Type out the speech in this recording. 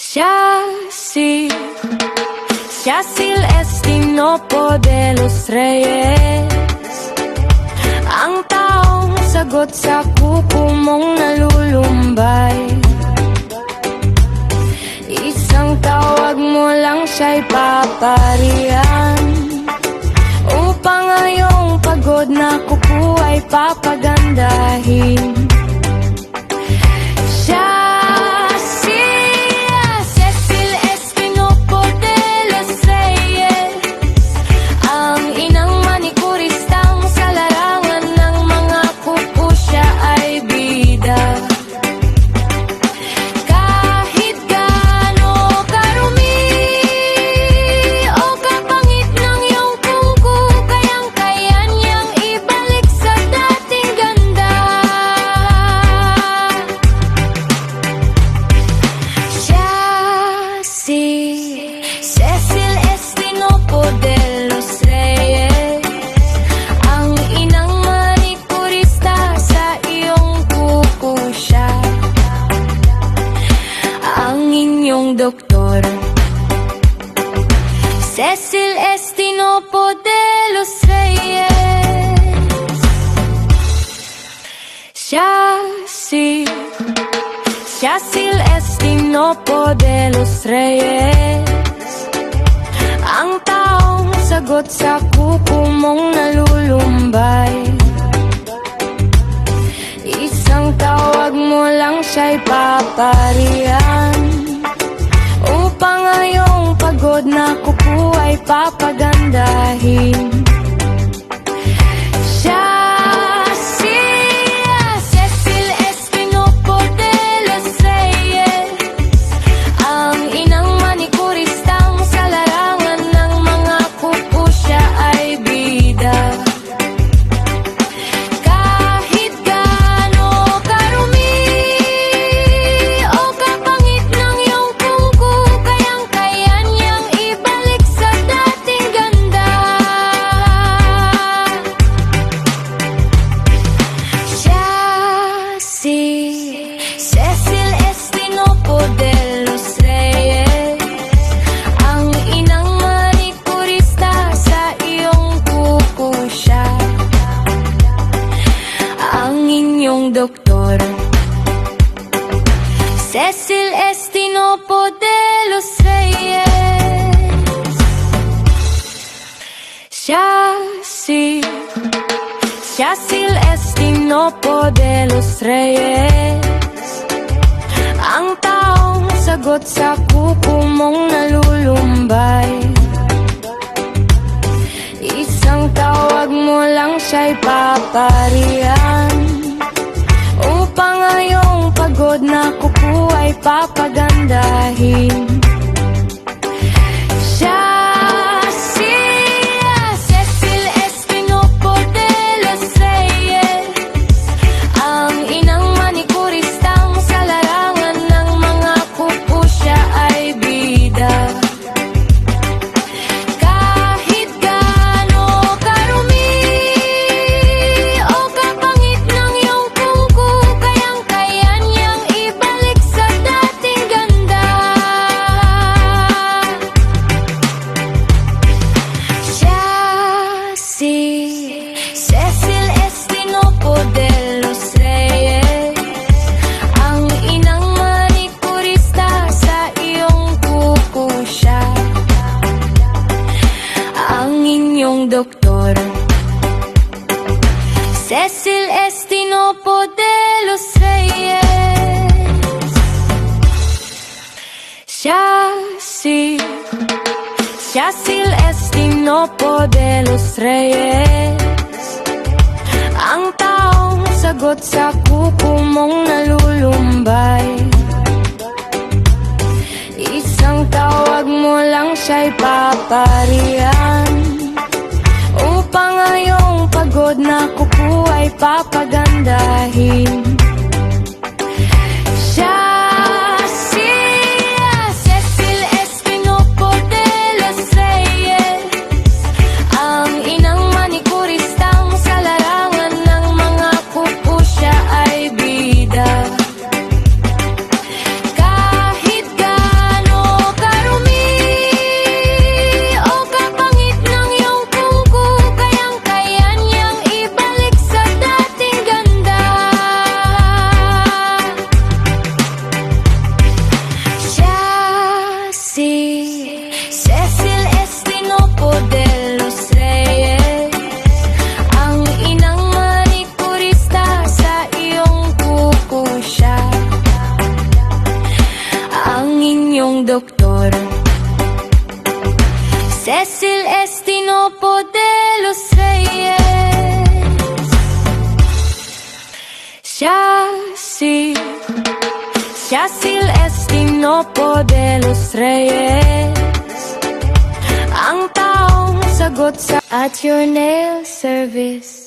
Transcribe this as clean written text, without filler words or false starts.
Yacil Estinopo de los Reyes, ang taong sagot sa kuko mong nalulumbay. Isang tawag mo lang siya'y paparihan, upang ngayong pagod na kuko ay papagandahin. Cecil Estinopo de los Reyes, ang inang manikurista sa iyong kuko siya, ang inyong doktor. Cecil Estinopo de los Reyes, Yacil Estinopo de los Reyes, ang taong sagot sa kuko mong nalulumbay. Isang tawag mo lang siya'y paparihan, upang ngayong pagod na kuko ay papagandahin. Cecil Estinopo de los Reyes, ang inang manikurista sa iyong kuko siya, ang inyong doktor. Cecil Estinopo de los Reyes, Yacil Estinopo de los Reyes, ang taong sagot sa kuko mong nalulumbay. Isang tawag mo lang siya'y paparihan, upang ngayong pagod na kuko ay papagandahin. Cecil Estinopo de los Reyes, ang inang manikurista sa iyong kuko siya, ang inyong doktor. Cecil Estinopo de los Reyes, Yacil Estinopo de los Reyes, ang taong sagot sa kuko mong nalulumbay. Isang tawag mo lang siya'y paparihan, upang ngayong pagod na kuko ay papagandahin. Kahit gaano Cecil Estinopo de los Reyes, ang taong sagot sa at your nail service.